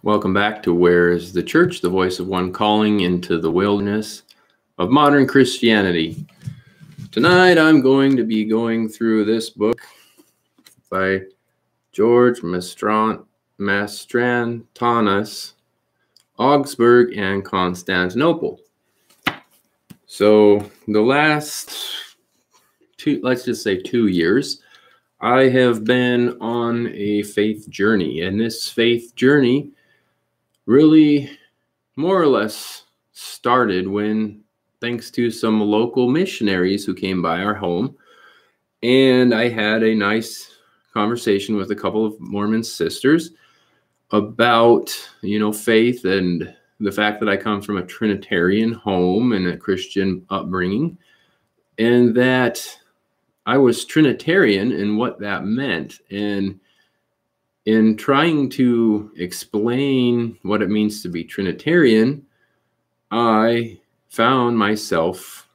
Welcome back to Where is the Church, the voice of one calling into the wilderness of modern Christianity. Tonight I'm going to be going through this book by George Mastrantonus, Augsburg and Constantinople. So the last let's just say 2 years, I have been on a faith journey, and this faith journey really more or less started when, thanks to some local missionaries who came by our home, and I had a nice conversation with a couple of Mormon sisters about, faith and the fact that I come from a Trinitarian home and a Christian upbringing, and that I was Trinitarian and what that meant. And in trying to explain what it means to be Trinitarian, I found myself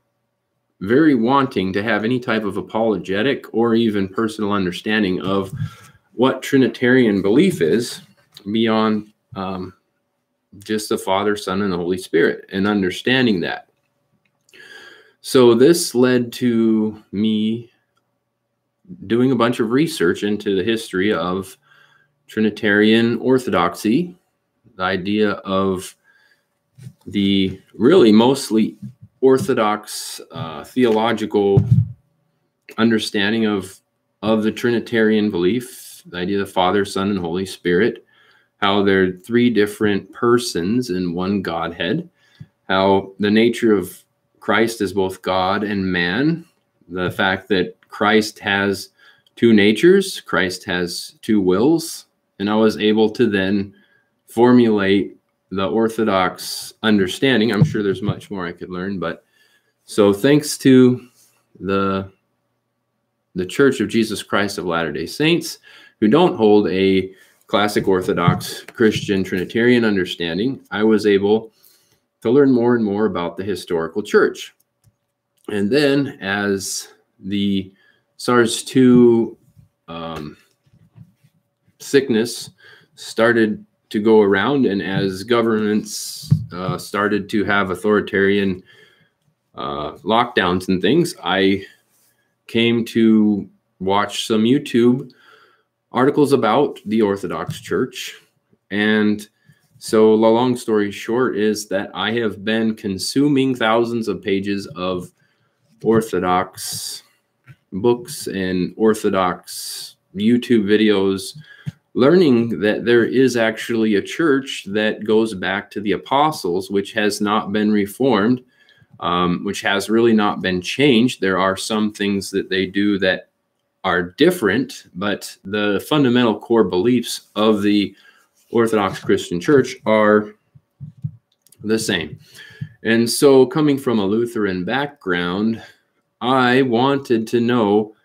very wanting to have any type of apologetic or even personal understanding of what Trinitarian belief is beyond just the Father, Son, and the Holy Spirit, and understanding that. So this led to me doing a bunch of research into the history of Trinitarian orthodoxy, the idea of the really mostly orthodox theological understanding of the Trinitarian belief, the idea of Father, Son, and Holy Spirit, how they're three different persons in one Godhead, how the nature of Christ is both God and man, the fact that Christ has two natures, Christ has two wills, and I was able to then formulate the Orthodox understanding. I'm sure there's much more I could learn, but so thanks to the Church of Jesus Christ of Latter-day Saints, who don't hold a classic Orthodox Christian Trinitarian understanding, I was able to learn more and more about the historical church. And then as the SARS-2 sickness started to go around, and as governments started to have authoritarian lockdowns and things, I came to watch some YouTube articles about the Orthodox Church. And so the long story short is that I have been consuming thousands of pages of Orthodox books and Orthodox YouTube videos, learning that there is actually a church that goes back to the apostles, which has not been reformed, which has really not been changed. There are some things that they do that are different, but the fundamental core beliefs of the Orthodox Christian Church are the same. And so, coming from a Lutheran background, I wanted to know,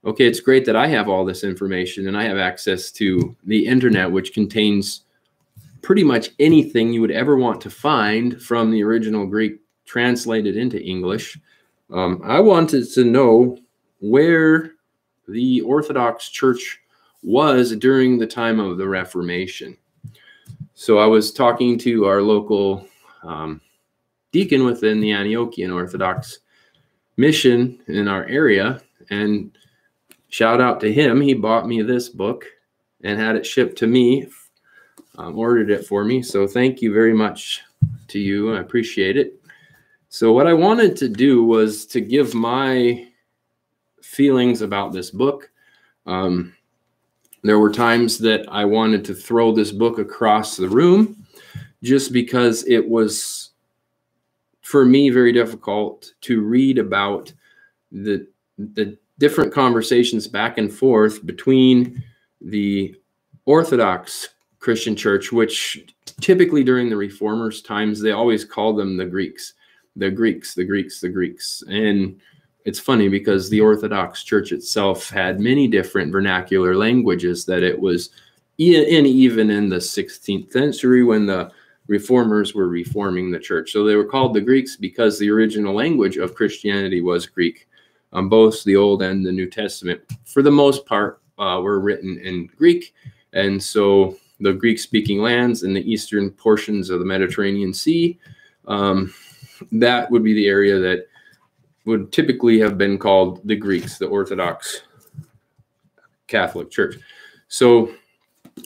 okay, it's great that I have all this information and I have access to the internet, which contains pretty much anything you would ever want to find from the original Greek translated into English. I wanted to know where the Orthodox Church was during the time of the Reformation. So I was talking to our local deacon within the Antiochian Orthodox mission in our area, and shout out to him. He bought me this book and had it shipped to me, ordered it for me. So thank you very much to you. I appreciate it. So what I wanted to do was to give my feelings about this book. There were times that I wanted to throw this book across the room just because it was, for me, very difficult to read about the different conversations back and forth between the Orthodox Christian Church, which typically during the Reformers' times, they always called them the Greeks. The Greeks. And it's funny because the Orthodox Church itself had many different vernacular languages that it was even in the 16th century when the Reformers were reforming the church. So they were called the Greeks because the original language of Christianity was Greek. Both the Old and the New Testament, for the most part, were written in Greek. And so the Greek-speaking lands in the eastern portions of the Mediterranean Sea. That would be the area that would typically have been called the Greeks, the Orthodox Catholic Church. So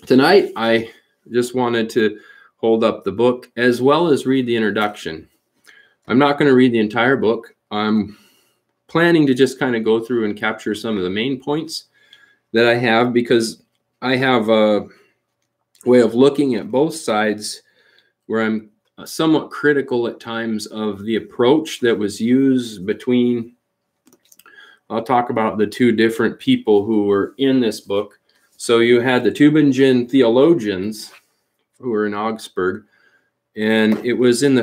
tonight, I just wanted to hold up the book as well as read the introduction. I'm not going to read the entire book. I'm planning to just kind of go through and capture some of the main points that I have, because I have a way of looking at both sides where I'm somewhat critical at times of the approach that was used between, I'll talk about the two different people who were in this book. So you had the Tübingen theologians who were in Augsburg, and it was in the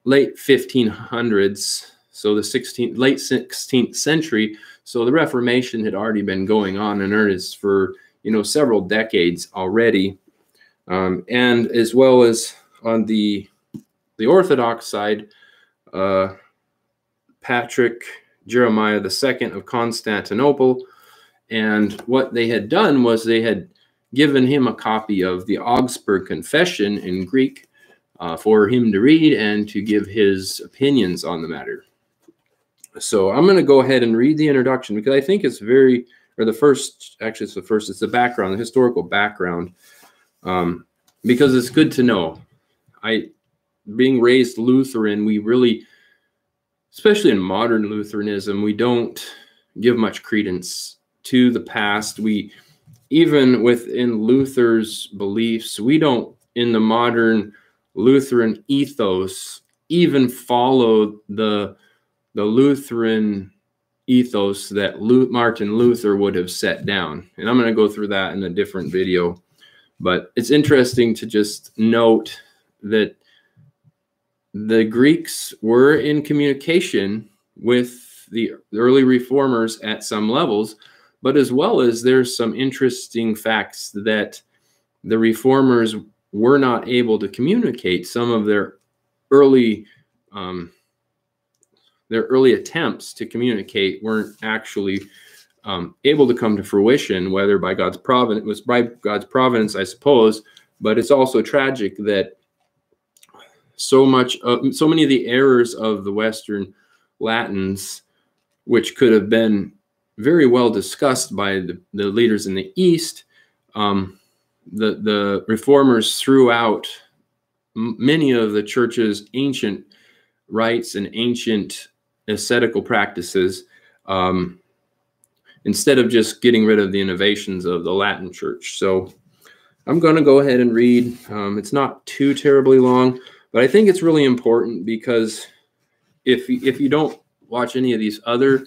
late 1500s, so the late 16th century. So the Reformation had already been going on in earnest for, several decades already. And as well as on the Orthodox side, Patrick Jeremiah II of Constantinople. And what they had done was they had given him a copy of the Augsburg Confession in Greek for him to read and to give his opinions on the matter. So I'm going to go ahead and read the introduction, because I think it's it's the background, the historical background, because it's good to know. Being raised Lutheran, we really, especially in modern Lutheranism, we don't give much credence to the past. Even within Luther's beliefs, we don't, in the modern Lutheran ethos, even follow the Lutheran ethos that Martin Luther would have set down. And I'm going to go through that in a different video. But it's interesting to just note that the Greeks were in communication with the early reformers at some levels, but as well as there's some interesting facts that the reformers were not able to communicate. Some of their early attempts to communicate weren't actually able to come to fruition, whether by God's providence. It was by God's providence, I suppose, but it's also tragic that so many of the errors of the Western Latins, which could have been very well discussed by the leaders in the East, the reformers threw out many of the church's ancient rites and ancient ascetical practices, instead of just getting rid of the innovations of the Latin church. So I'm going to go ahead and read. It's not too terribly long, but I think it's really important, because if you don't watch any of these other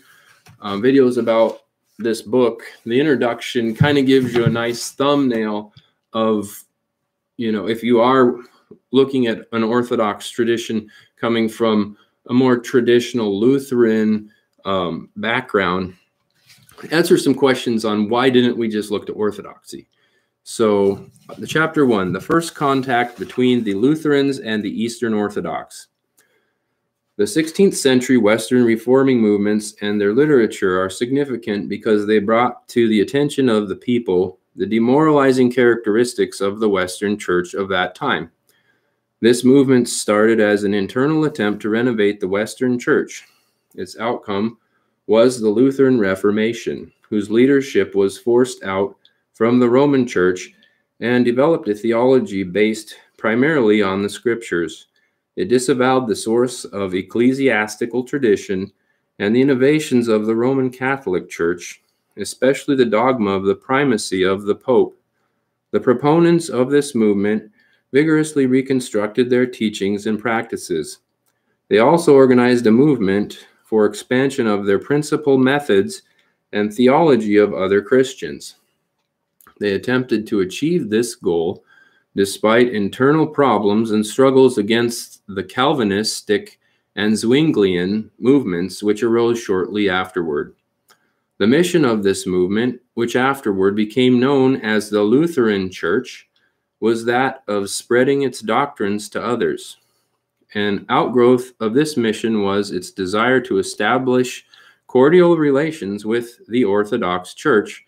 videos about this book, the introduction kind of gives you a nice thumbnail of, if you are looking at an Orthodox tradition coming from a more traditional Lutheran background, answer some questions on why didn't we just look to Orthodoxy. So the chapter 1, the first contact between the Lutherans and the Eastern Orthodox. The 16th century Western reforming movements and their literature are significant because they brought to the attention of the people the demoralizing characteristics of the Western Church of that time. This movement started as an internal attempt to renovate the Western Church. Its outcome was the Lutheran Reformation, whose leadership was forced out from the Roman Church and developed a theology based primarily on the Scriptures. It disavowed the source of ecclesiastical tradition and the innovations of the Roman Catholic Church, especially the dogma of the primacy of the Pope. The proponents of this movement vigorously reconstructed their teachings and practices. They also organized a movement for expansion of their principal methods and theology of other Christians. They attempted to achieve this goal despite internal problems and struggles against the Calvinistic and Zwinglian movements which arose shortly afterward. The mission of this movement, which afterward became known as the Lutheran Church, was that of spreading its doctrines to others. An outgrowth of this mission was its desire to establish cordial relations with the Orthodox Church,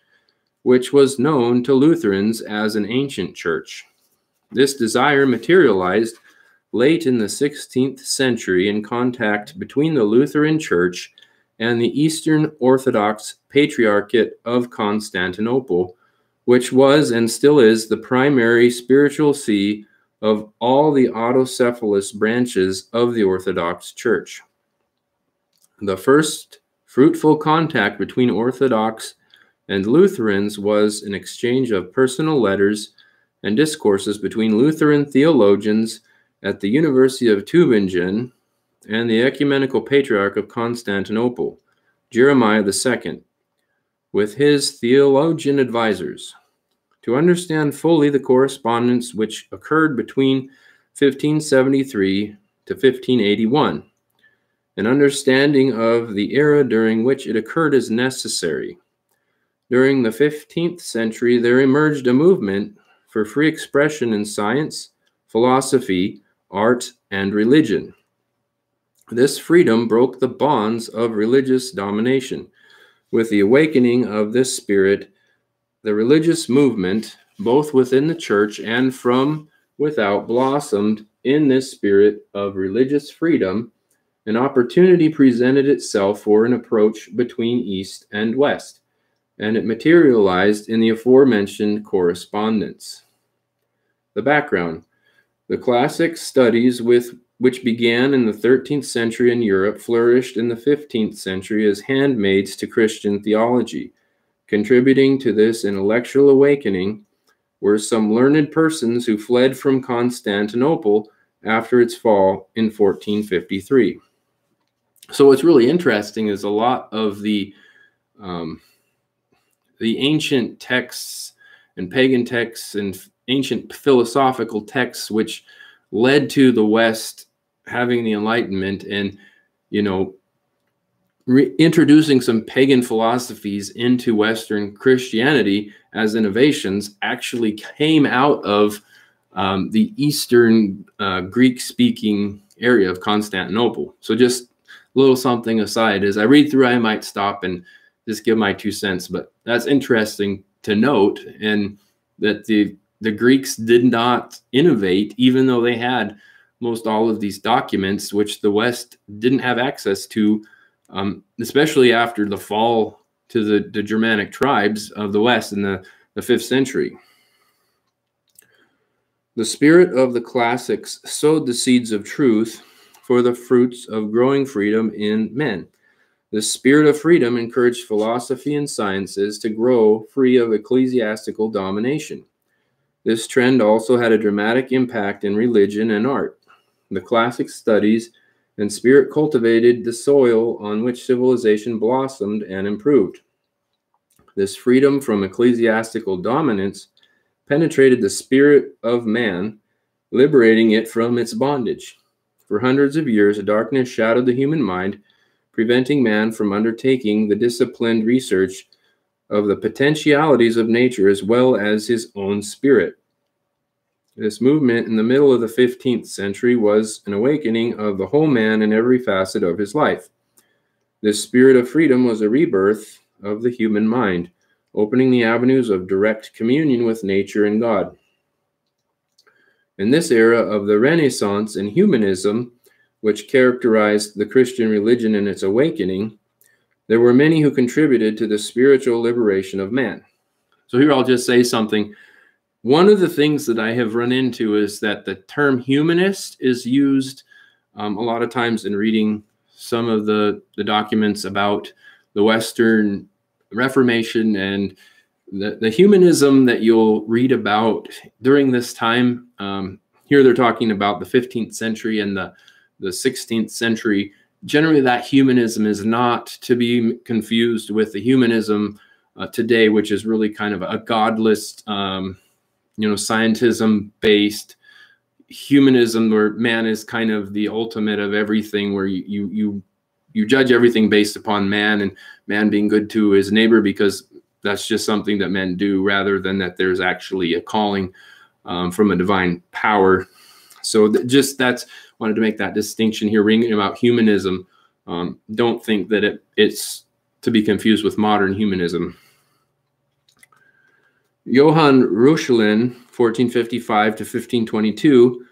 which was known to Lutherans as an ancient church. This desire materialized late in the 16th century in contact between the Lutheran Church and the Eastern Orthodox Patriarchate of Constantinople, which was and still is the primary spiritual see of all the autocephalous branches of the Orthodox Church. The first fruitful contact between Orthodox and Lutherans was an exchange of personal letters and discourses between Lutheran theologians at the University of Tübingen and the Ecumenical Patriarch of Constantinople, Jeremiah II, with his theologian advisors. To understand fully the correspondence which occurred between 1573 to 1581, an understanding of the era during which it occurred is necessary. During the 15th century, there emerged a movement for free expression in science, philosophy, art, and religion. This freedom broke the bonds of religious domination. With the awakening of this spirit, the religious movement, both within the church and from without, blossomed in this spirit of religious freedom. An opportunity presented itself for an approach between East and West, and it materialized in the aforementioned correspondence. The background. The classic studies which began in the 13th century in Europe flourished in the 15th century as handmaids to Christian theology. Contributing to this intellectual awakening were some learned persons who fled from Constantinople after its fall in 1453. So what's really interesting is a lot of the ancient texts and pagan texts and ancient philosophical texts which led to the West having the Enlightenment and, introducing some pagan philosophies into Western Christianity as innovations actually came out of the Eastern Greek-speaking area of Constantinople. So just a little something aside. As I read through, I might stop and just give my 2 cents, but that's interesting to note, and that the Greeks did not innovate, even though they had most all of these documents, which the West didn't have access to, especially after the fall to the Germanic tribes of the West in the 5th century. The spirit of the classics sowed the seeds of truth for the fruits of growing freedom in men. The spirit of freedom encouraged philosophy and sciences to grow free of ecclesiastical domination. This trend also had a dramatic impact in religion and art. The classic studies and spirit cultivated the soil on which civilization blossomed and improved. This freedom from ecclesiastical dominance penetrated the spirit of man, liberating it from its bondage. For hundreds of years, a darkness shadowed the human mind, preventing man from undertaking the disciplined research of the potentialities of nature as well as his own spirit. This movement in the middle of the 15th century was an awakening of the whole man in every facet of his life. This spirit of freedom was a rebirth of the human mind, opening the avenues of direct communion with nature and God. In this era of the Renaissance and humanism, which characterized the Christian religion in its awakening, there were many who contributed to the spiritual liberation of man. So here I'll just say something. One of the things that I have run into is that the term humanist is used a lot of times in reading some of the documents about the Western Reformation and the humanism that you'll read about during this time. Here they're talking about the 15th century and the 16th century. Generally, that humanism is not to be confused with the humanism today, which is really kind of a godless, scientism-based humanism, where man is kind of the ultimate of everything, where you judge everything based upon man and man being good to his neighbor because that's just something that men do, rather than that there's actually a calling from a divine power. So wanted to make that distinction here. Reading about humanism, don't think that it's to be confused with modern humanism. Johann Reuchlin, 1455 to 1522,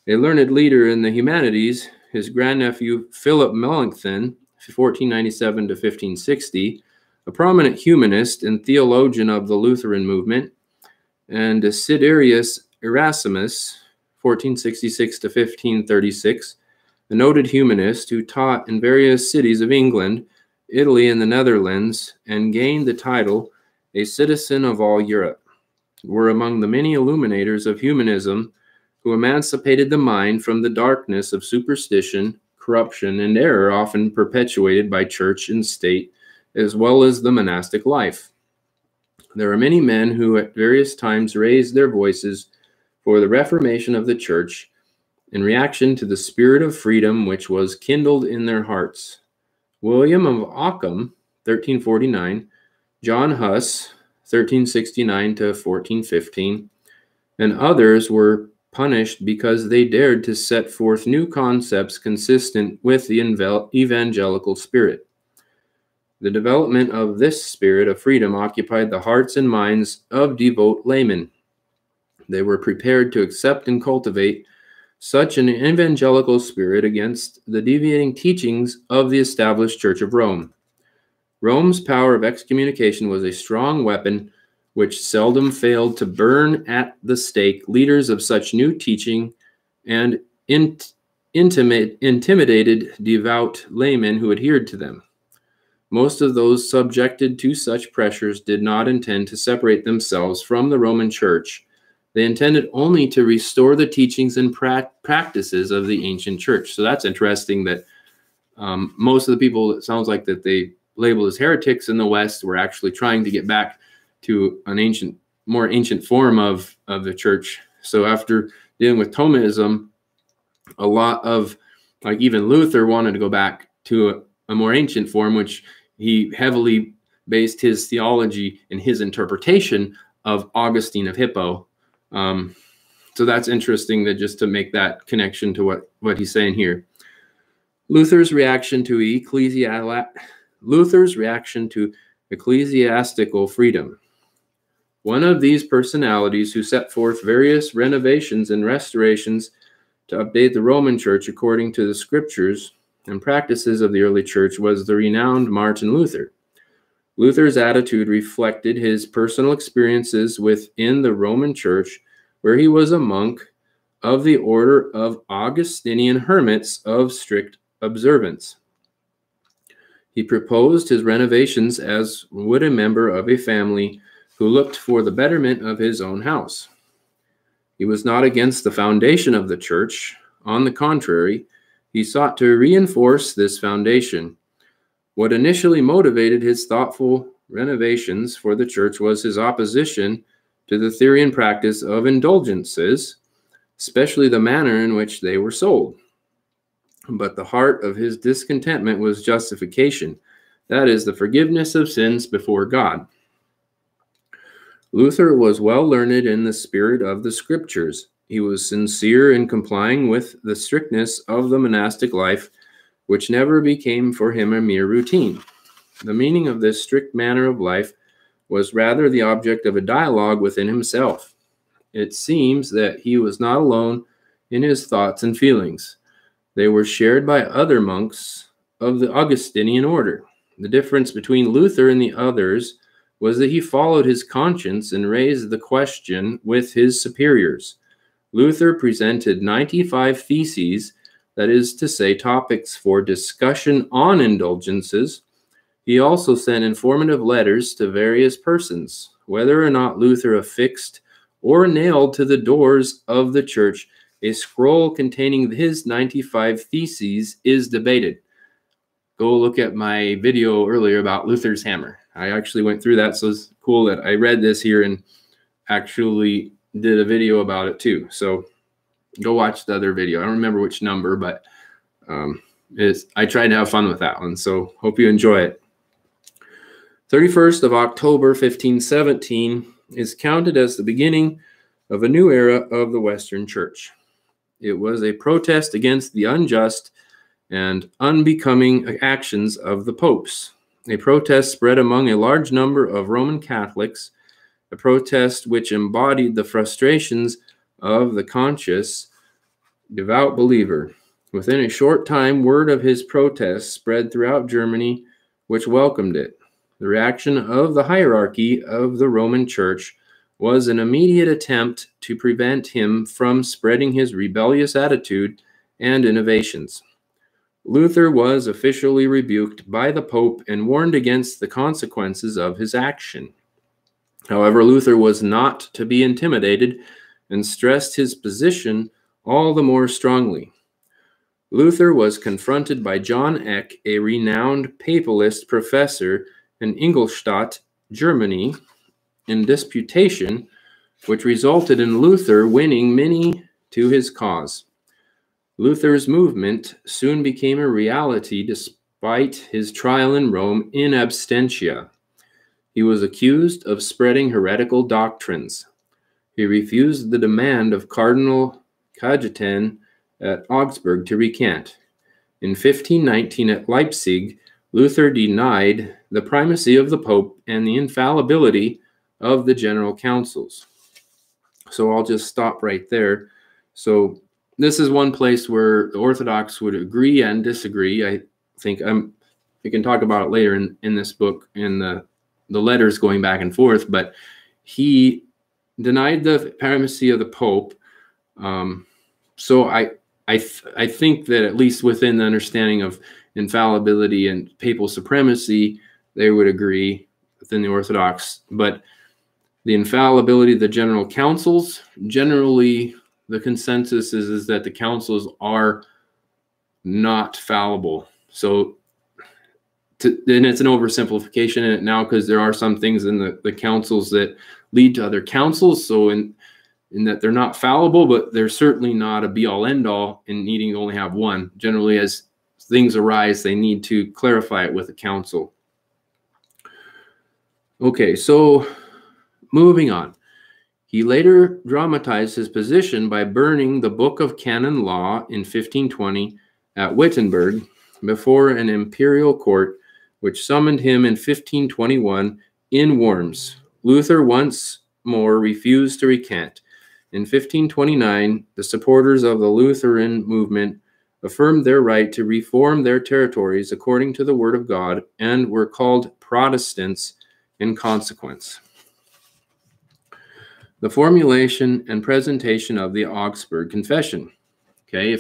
a learned leader in the humanities, his grandnephew Philip Melanchthon, 1497 to 1560, a prominent humanist and theologian of the Lutheran movement, and Desiderius Erasmus, 1466 to 1536, a noted humanist who taught in various cities of England, Italy, and the Netherlands, and gained the title a citizen of all Europe, were among the many illuminators of humanism who emancipated the mind from the darkness of superstition, corruption, and error often perpetuated by church and state, as well as the monastic life. There are many men who at various times raised their voices for the reformation of the church in reaction to the spirit of freedom which was kindled in their hearts. William of Ockham, 1349, John Huss, 1369 to 1415, and others were punished because they dared to set forth new concepts consistent with the evangelical spirit. The development of this spirit of freedom occupied the hearts and minds of devout laymen. They were prepared to accept and cultivate such an evangelical spirit against the deviating teachings of the established Church of Rome. Rome's power of excommunication was a strong weapon which seldom failed to burn at the stake leaders of such new teaching and intimidated devout laymen who adhered to them. Most of those subjected to such pressures did not intend to separate themselves from the Roman Church. They intended only to restore the teachings and practices of the ancient church. So that's interesting that most of the people, it sounds like, that they labeled as heretics in the West were actually trying to get back to an more ancient form of the church. So after dealing with Thomism, a lot of, like, even Luther wanted to go back to a more ancient form, which he heavily based his theology and his interpretation of Augustine of Hippo. So that's interesting, that just to make that connection to what he's saying here. Luther's reaction to ecclesiastical freedom. One of these personalities who set forth various renovations and restorations to update the Roman Church according to the scriptures and practices of the early church was the renowned Martin Luther. Luther's attitude reflected his personal experiences within the Roman Church, where he was a monk of the order of Augustinian hermits of strict observance. He proposed his renovations as would a member of a family who looked for the betterment of his own house. He was not against the foundation of the church. On the contrary, he sought to reinforce this foundation. What initially motivated his thoughtful renovations for the church was his opposition to the theory and practice of indulgences, especially the manner in which they were sold. But the heart of his discontentment was justification, that is, the forgiveness of sins before God. Luther was well learned in the spirit of the scriptures. He was sincere in complying with the strictness of the monastic life, which never became for him a mere routine. The meaning of this strict manner of life was rather the object of a dialogue within himself. It seems that he was not alone in his thoughts and feelings. They were shared by other monks of the Augustinian order. The difference between Luther and the others was that he followed his conscience and raised the question with his superiors. Luther presented 95 theses, that is to say, topics for discussion on indulgences. He also sent informative letters to various persons. Whether or not Luther affixed or nailed to the doors of the church a scroll containing his 95 theses is debated. Go look at my video earlier about Luther's hammer. I actually went through that, so it's cool that I read this here and actually did a video about it too. So go watch the other video. I don't remember which number, but I tried to have fun with that one, so hope you enjoy it. 31st of October, 1517 is counted as the beginning of a new era of the Western Church. It was a protest against the unjust and unbecoming actions of the popes, a protest spread among a large number of Roman Catholics, a protest which embodied the frustrations of the conscious, devout believer. Within a short time, word of his protest spread throughout Germany, which welcomed it. The reaction of the hierarchy of the Roman Church was an immediate attempt to prevent him from spreading his rebellious attitude and innovations. Luther was officially rebuked by the Pope and warned against the consequences of his action. However, Luther was not to be intimidated and stressed his position all the more strongly. Luther was confronted by John Eck, a renowned papalist professor in Ingolstadt, Germany, in disputation, which resulted in Luther winning many to his cause. Luther's movement soon became a reality despite his trial in Rome in absentia. He was accused of spreading heretical doctrines. He refused the demand of Cardinal Cajetan at Augsburg to recant. In 1519 at Leipzig, Luther denied the primacy of the Pope and the infallibility of the general councils. So I'll just stop right there. So this is one place where the Orthodox would agree and disagree. I think we can talk about it later in this book, in the letters going back and forth, but he denied the primacy of the Pope. So I think that at least within the understanding of infallibility and papal supremacy, they would agree within the Orthodox. But the infallibility of the general councils, generally the consensus is that the councils are not fallible. So and it's an oversimplification in it now, because there are some things in the councils that lead to other councils. So in that they're not fallible, but they're certainly not a be-all end-all in needing to only have one. Generally, as things arise, they need to clarify it with a council. Okay, so moving on. He later dramatized his position by burning the Book of Canon Law in 1520 at Wittenberg before an imperial court, which summoned him in 1521 in Worms. Luther once more refused to recant. In 1529, the supporters of the Lutheran movement affirmed their right to reform their territories according to the Word of God and were called Protestants in consequence. The formulation and presentation of the Augsburg Confession. Okay,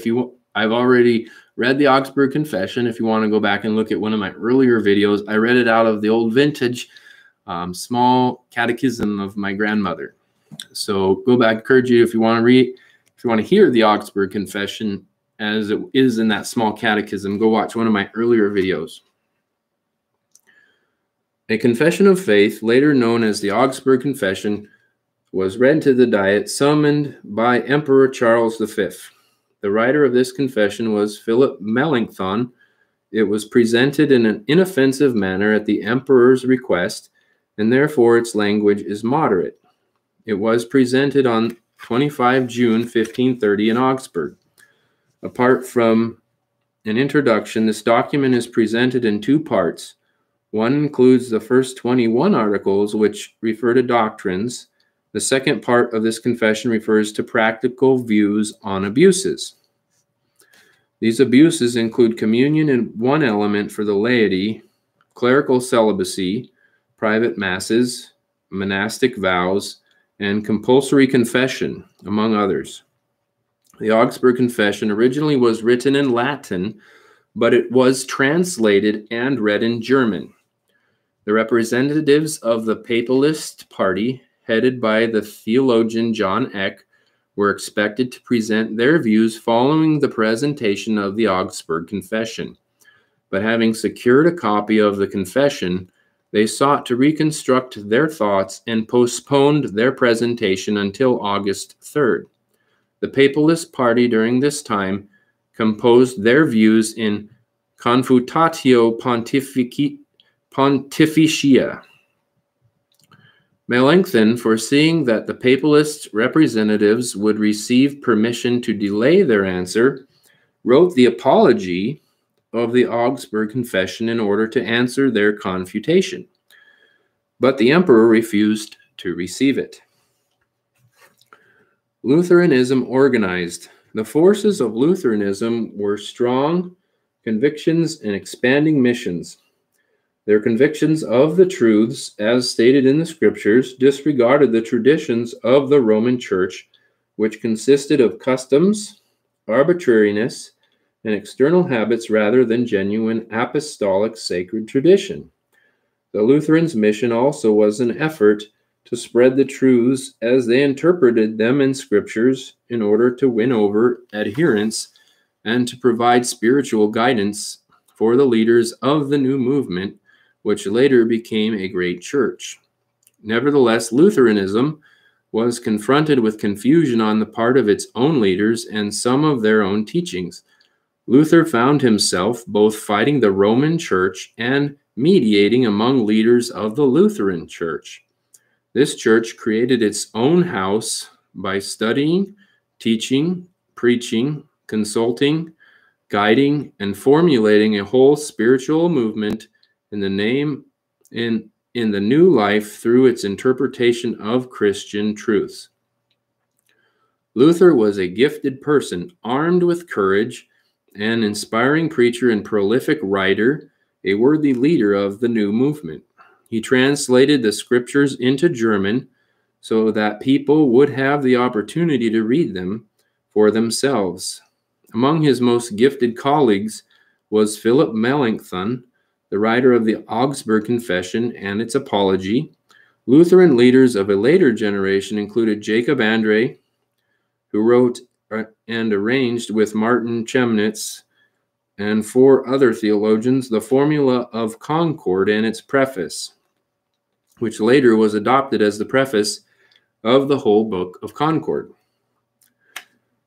I've already read the Augsburg Confession. If you want to go back and look at one of my earlier videos, I read it out of the old vintage small catechism of my grandmother. So go back, encourage you, if you want to hear the Augsburg Confession as it is in that small catechism, go watch one of my earlier videos. A confession of faith, later known as the Augsburg Confession, was read to the Diet summoned by Emperor Charles V. The writer of this confession was Philip Melanchthon. It was presented in an inoffensive manner at the emperor's request, and therefore its language is moderate. It was presented on 25 June 1530 in Augsburg. Apart from an introduction, this document is presented in two parts. One includes the first 21 articles, which refer to doctrines. The second part of this confession refers to practical views on abuses. These abuses include communion in one element for the laity, clerical celibacy, private masses, monastic vows, and compulsory confession, among others. The Augsburg Confession originally was written in Latin, but it was translated and read in German. The representatives of the Papalist party, headed by the theologian John Eck, were expected to present their views following the presentation of the Augsburg Confession. But having secured a copy of the confession, they sought to reconstruct their thoughts and postponed their presentation until August 3rd. The Papalist party during this time composed their views in Confutatio Pontificia. Melanchthon, foreseeing that the Papalist representatives would receive permission to delay their answer, wrote the apology of the Augsburg Confession in order to answer their confutation. But the emperor refused to receive it. Lutheranism organized. The forces of Lutheranism were strong convictions and expanding missions. Their convictions of the truths, as stated in the scriptures, disregarded the traditions of the Roman Church, which consisted of customs, arbitrariness, and external habits rather than genuine apostolic sacred tradition. The Lutherans' mission also was an effort to spread the truths as they interpreted them in scriptures in order to win over adherents and to provide spiritual guidance for the leaders of the new movement, which later became a great church. Nevertheless, Lutheranism was confronted with confusion on the part of its own leaders and some of their own teachings. Luther found himself both fighting the Roman Church and mediating among leaders of the Lutheran Church. This church created its own house by studying, teaching, preaching, consulting, guiding, and formulating a whole spiritual movement in the new life through its interpretation of Christian truths. Luther was a gifted person, armed with courage, an inspiring preacher and prolific writer, a worthy leader of the new movement. He translated the scriptures into German so that people would have the opportunity to read them for themselves. Among his most gifted colleagues was Philip Melanchthon, the writer of the Augsburg Confession and its apology. Lutheran leaders of a later generation included Jacob Andre, who wrote and arranged with Martin Chemnitz and 4 other theologians the Formula of Concord and its preface, which later was adopted as the preface of the whole Book of Concord.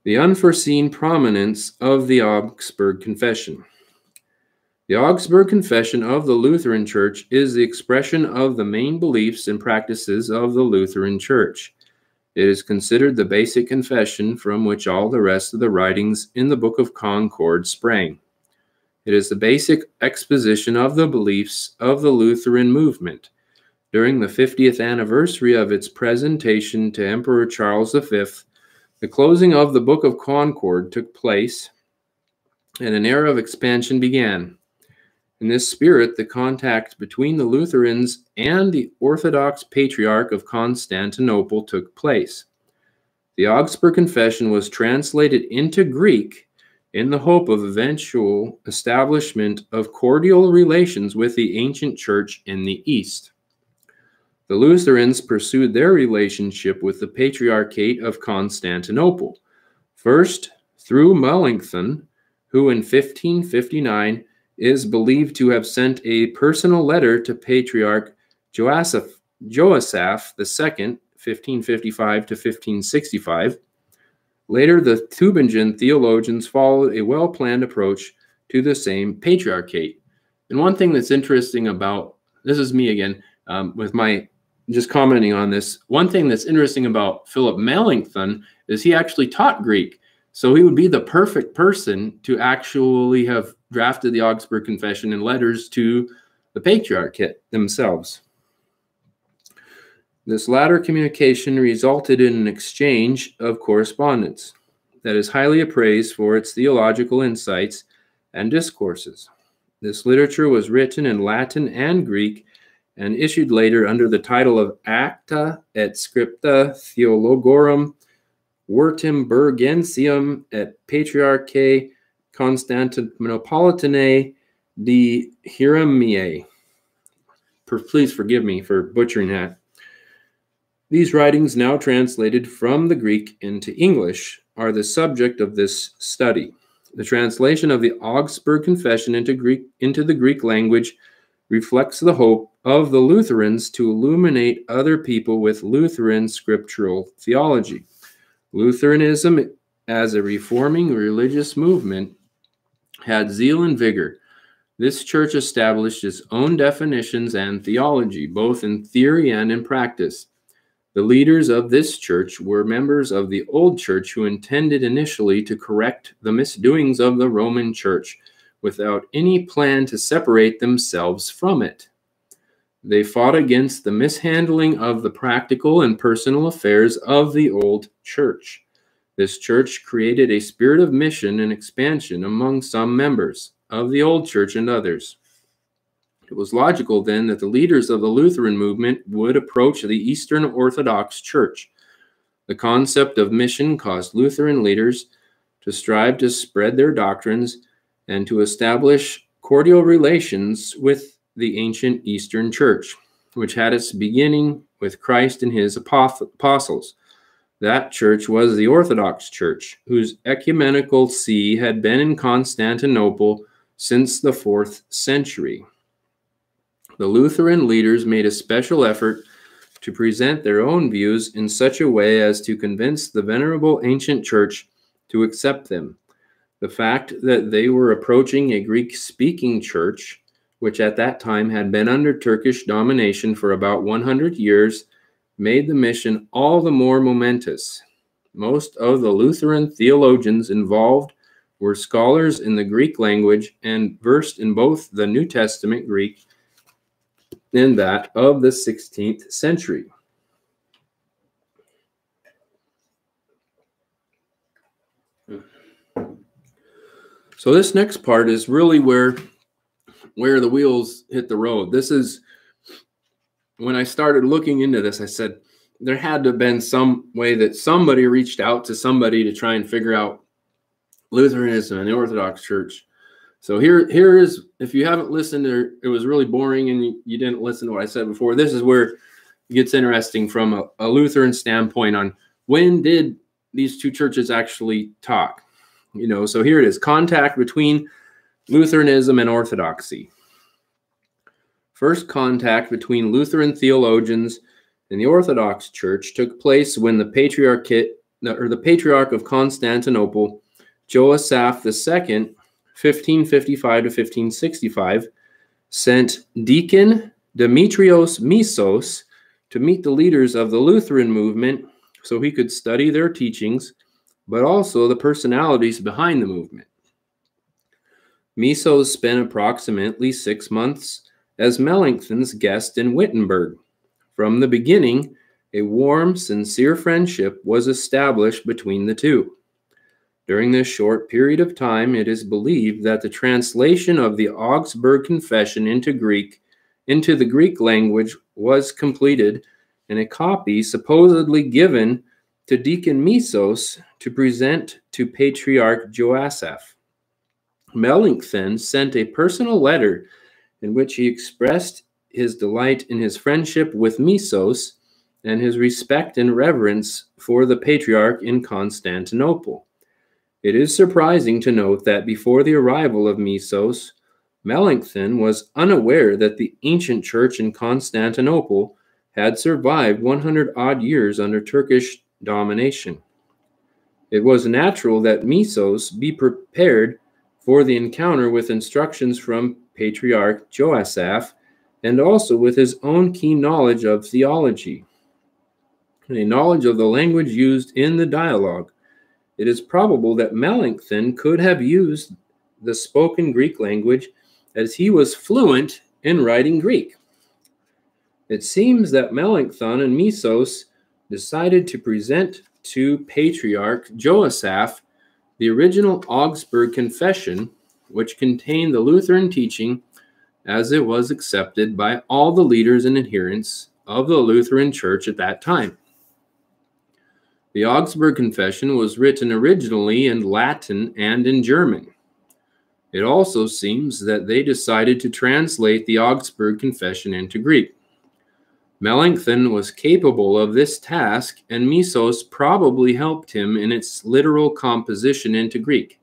The unforeseen prominence of the Augsburg Confession. The Augsburg Confession of the Lutheran Church is the expression of the main beliefs and practices of the Lutheran Church. It is considered the basic confession from which all the rest of the writings in the Book of Concord sprang. It is the basic exposition of the beliefs of the Lutheran movement. During the 50th anniversary of its presentation to Emperor Charles V, the closing of the Book of Concord took place, and an era of expansion began. In this spirit, the contact between the Lutherans and the Orthodox Patriarch of Constantinople took place. The Augsburg Confession was translated into Greek in the hope of eventual establishment of cordial relations with the ancient church in the East. The Lutherans pursued their relationship with the Patriarchate of Constantinople, first through Melanchthon, who in 1559 is believed to have sent a personal letter to Patriarch Joasaph II, 1555 to 1565. Later, the Tübingen theologians followed a well-planned approach to the same patriarchate. And one thing that's interesting about, this is me again, with my just commenting on this, one thing that's interesting about Philip Melanchthon is he actually taught Greek. So he would be the perfect person to actually have drafted the Augsburg Confession in letters to the Patriarchate themselves. This latter communication resulted in an exchange of correspondence that is highly appraised for its theological insights and discourses. This literature was written in Latin and Greek and issued later under the title of Acta et Scripta Theologorum Württembergensium et Patriarchae Constantinopolitanae de Hieremiae. Please forgive me for butchering that. These writings, now translated from the Greek into English, are the subject of this study. The translation of the Augsburg Confession into the Greek language reflects the hope of the Lutherans to illuminate other people with Lutheran scriptural theology. Lutheranism, as a reforming religious movement, had zeal and vigor. This church established its own definitions and theology, both in theory and in practice. The leaders of this church were members of the old church who intended initially to correct the misdoings of the Roman Church without any plan to separate themselves from it. They fought against the mishandling of the practical and personal affairs of the old church. This church created a spirit of mission and expansion among some members of the old church and others. It was logical then that the leaders of the Lutheran movement would approach the Eastern Orthodox Church. The concept of mission caused Lutheran leaders to strive to spread their doctrines and to establish cordial relations with the ancient Eastern Church, which had its beginning with Christ and his apostles. That church was the Orthodox Church, whose ecumenical see had been in Constantinople since the 4th century. The Lutheran leaders made a special effort to present their own views in such a way as to convince the venerable ancient church to accept them. The fact that they were approaching a Greek-speaking church, which at that time had been under Turkish domination for about 100 years, made the mission all the more momentous. Most of the Lutheran theologians involved were scholars in the Greek language and versed in both the New Testament Greek and that of the 16th century. So this next part is really where the wheels hit the road. This is when I started looking into this, I said there had to have been some way that somebody reached out to somebody to try and figure out Lutheranism and the Orthodox Church. So here is, if you haven't listened, it was really boring and you didn't listen to what I said before. This is where it gets interesting from a Lutheran standpoint on when did these two churches actually talk. So here it is, contact between Lutheranism and Orthodoxy. First contact between Lutheran theologians and the Orthodox Church took place when the Patriarch of Constantinople, Josaph II, 1555 to 1565, sent Deacon Demetrios Missos to meet the leaders of the Lutheran movement so he could study their teachings, but also the personalities behind the movement. Missos spent approximately 6 months as Melanchthon's guest in Wittenberg. From the beginning, a warm, sincere friendship was established between the two. During this short period of time, it is believed that the translation of the Augsburg Confession into the Greek language was completed, and a copy supposedly given to Deacon Missos to present to Patriarch Josaph. Melanchthon sent a personal letter in which he expressed his delight in his friendship with Missos and his respect and reverence for the Patriarch in Constantinople. It is surprising to note that before the arrival of Missos, Melanchthon was unaware that the ancient church in Constantinople had survived 100-odd years under Turkish domination. It was natural that Missos be prepared for the encounter with instructions from Patriarch Josaph and also with his own keen knowledge of theology and a knowledge of the language used in the dialogue. It is probable that Melanchthon could have used the spoken Greek language as he was fluent in writing Greek. It seems that Melanchthon and Missos decided to present to Patriarch Josaph the original Augsburg Confession, which contained the Lutheran teaching as it was accepted by all the leaders and adherents of the Lutheran Church at that time. The Augsburg Confession was written originally in Latin and in German. It also seems that they decided to translate the Augsburg Confession into Greek. Melanchthon was capable of this task, and Missos probably helped him in its literal composition into Greek.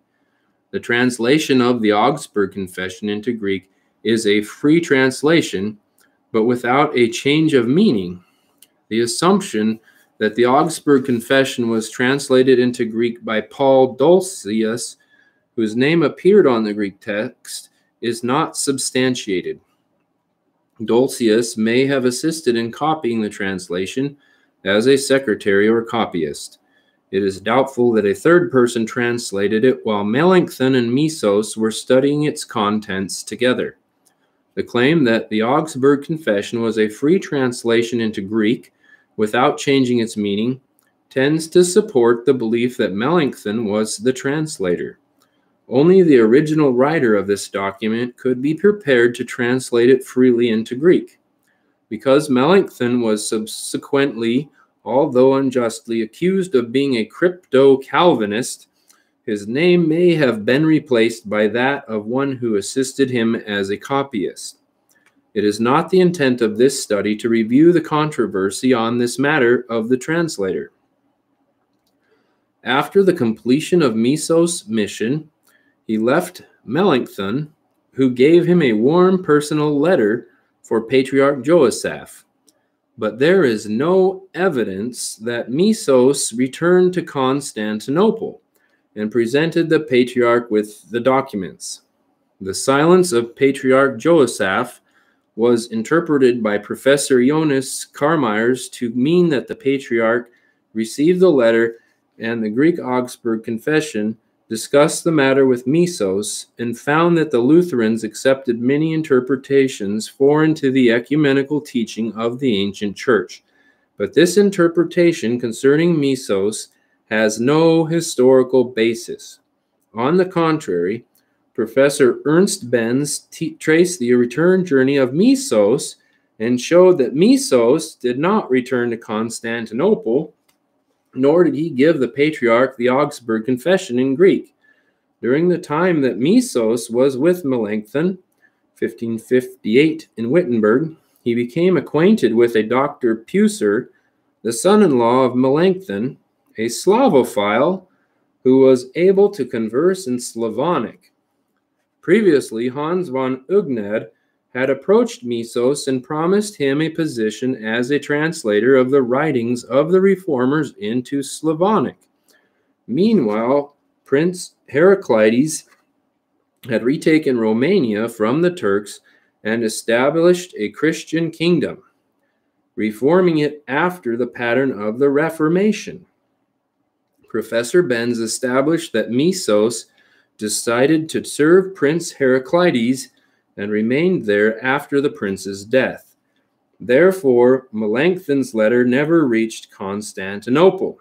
The translation of the Augsburg Confession into Greek is a free translation, but without a change of meaning. The assumption that the Augsburg Confession was translated into Greek by Paul Dulcius, whose name appeared on the Greek text, is not substantiated. Dulcius may have assisted in copying the translation as a secretary or copyist. It is doubtful that a third person translated it while Melanchthon and Missos were studying its contents together. The claim that the Augsburg Confession was a free translation into Greek without changing its meaning tends to support the belief that Melanchthon was the translator. Only the original writer of this document could be prepared to translate it freely into Greek. Because Melanchthon was subsequently, although unjustly, accused of being a crypto-Calvinist, his name may have been replaced by that of one who assisted him as a copyist. It is not the intent of this study to review the controversy on this matter of the translator. After the completion of Misos' mission, he left Melanchthon, who gave him a warm personal letter for Patriarch Josaph. But there is no evidence that Misos returned to Constantinople and presented the Patriarch with the documents. The silence of Patriarch Josaph was interpreted by Professor Jonas Karmeyers to mean that the Patriarch received the letter and the Greek Augsburg Confession, discussed the matter with Misos, and found that the Lutherans accepted many interpretations foreign to the ecumenical teaching of the ancient church. But this interpretation concerning Misos has no historical basis. On the contrary, Professor Ernst Benz traced the return journey of Misos and showed that Misos did not return to Constantinople, nor did he give the Patriarch the Augsburg Confession in Greek. During the time that Misos was with Melanchthon, 1558, in Wittenberg, he became acquainted with a Dr. Pucer, the son-in-law of Melanchthon, a Slavophile who was able to converse in Slavonic. Previously, Hans von Ugnad had approached Misos and promised him a position as a translator of the writings of the Reformers into Slavonic. Meanwhile, Prince Heraclides had retaken Romania from the Turks and established a Christian kingdom, reforming it after the pattern of the Reformation. Professor Benz established that Misos decided to serve Prince Heraclides and remained there after the prince's death. Therefore, Melanchthon's letter never reached Constantinople.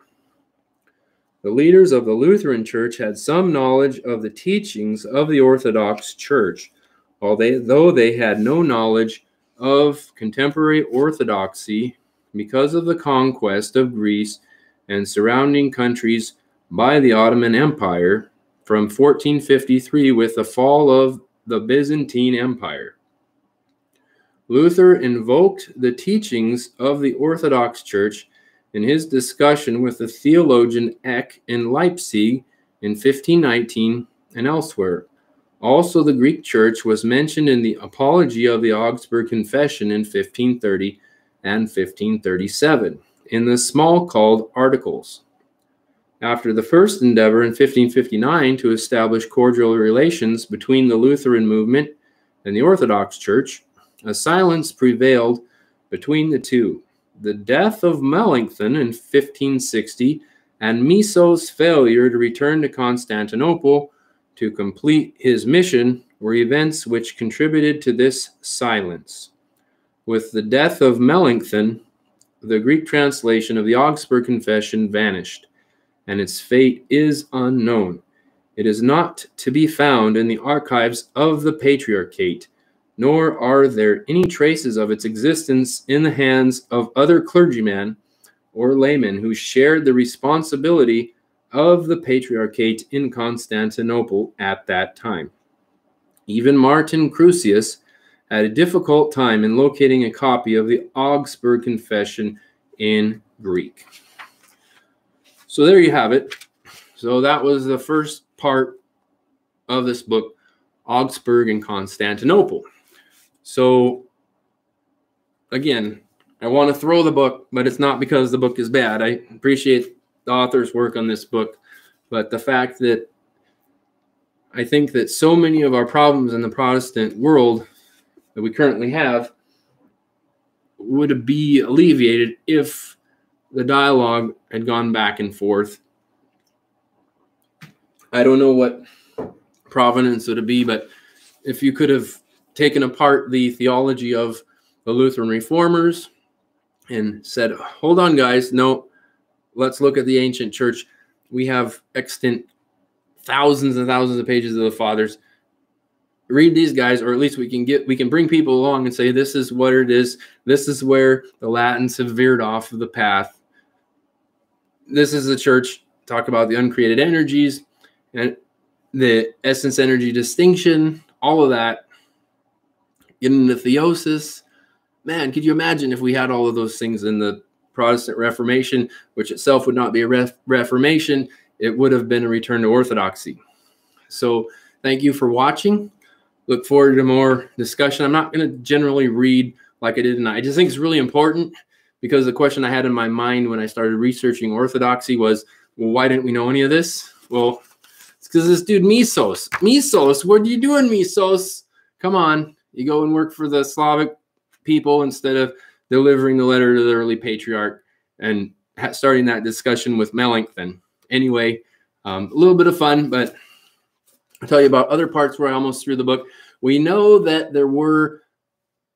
The leaders of the Lutheran Church had some knowledge of the teachings of the Orthodox Church, although they had no knowledge of contemporary Orthodoxy because of the conquest of Greece and surrounding countries by the Ottoman Empire from 1453 with the fall of the Byzantine Empire. Luther invoked the teachings of the Orthodox Church in his discussion with the theologian Eck in Leipzig in 1519 and elsewhere. Also, the Greek Church was mentioned in the Apology of the Augsburg Confession in 1530 and 1537 in the small called Articles. After the first endeavor in 1559 to establish cordial relations between the Lutheran movement and the Orthodox Church, a silence prevailed between the two. The death of Melanchthon in 1560 and Misos' failure to return to Constantinople to complete his mission were events which contributed to this silence. With the death of Melanchthon, the Greek translation of the Augsburg Confession vanished, and its fate is unknown. It is not to be found in the archives of the Patriarchate, nor are there any traces of its existence in the hands of other clergymen or laymen who shared the responsibility of the Patriarchate in Constantinople at that time. Even Martin Crucius had a difficult time in locating a copy of the Augsburg Confession in Greek. So there you have it. So that was the first part of this book, Augsburg and Constantinople. So again, I want to throw the book, but it's not because the book is bad. I appreciate the author's work on this book, but the fact that I think that so many of our problems in the Protestant world that we currently have would be alleviated if the dialogue had gone back and forth. I don't know what provenance it would be, but if you could have taken apart the theology of the Lutheran reformers and said, hold on, guys, no, let's look at the ancient church. We have extant thousands and thousands of pages of the fathers. Read these guys, or at least we can bring people along and say, this is what it is. This is where the Latins have veered off of the path. This is the church. Talk about the uncreated energies and the essence energy distinction, all of that. Get into theosis. Man, could you imagine if we had all of those things in the Protestant Reformation, which itself would not be a Reformation, it would have been a return to orthodoxy. So thank you for watching. Look forward to more discussion. I'm not going to generally read like I did tonight. I just think it's really important, because the question I had in my mind when I started researching orthodoxy was, well, why didn't we know any of this? Well, it's because this dude Misos, what are you doing, Misos? Come on, you go and work for the Slavic people instead of delivering the letter to the early patriarch and starting that discussion with Melanchthon. Anyway, a little bit of fun, but I'll tell you about other parts where I almost threw the book. We know that there were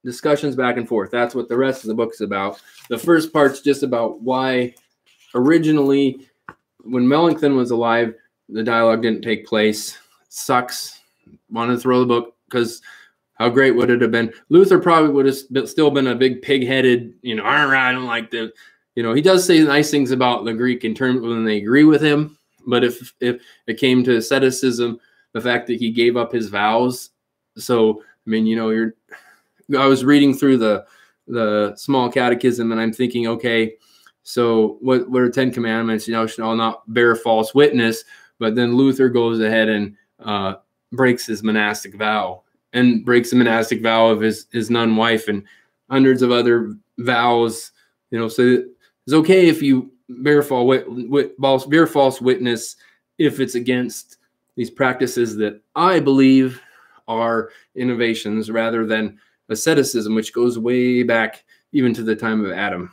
discussions back and forth. That's what the rest of the book is about. The first part's just about why originally, when Melanchthon was alive, the dialogue didn't take place. Sucks. Wanted to throw the book, because how great would it have been? Luther probably would have still been a big pig-headed, I don't like the, he does say nice things about the Greek in terms when they agree with him. But if it came to asceticism, the fact that he gave up his vows. So, I mean, I was reading through the small catechism, and I'm thinking, okay, so what are 10 commandments? Shall not bear false witness. But then Luther goes ahead and breaks his monastic vow, and breaks the monastic vow of his nun wife, and hundreds of other vows. So it's okay if you bear false witness if it's against these practices that I believe are innovations rather than asceticism, which goes way back even to the time of Adam.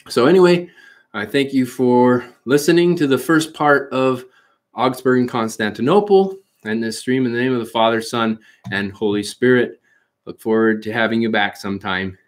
So anyway, I thank you for listening to the first part of Augsburg and Constantinople and this stream in the name of the Father, Son, and Holy Spirit. Look forward to having you back sometime.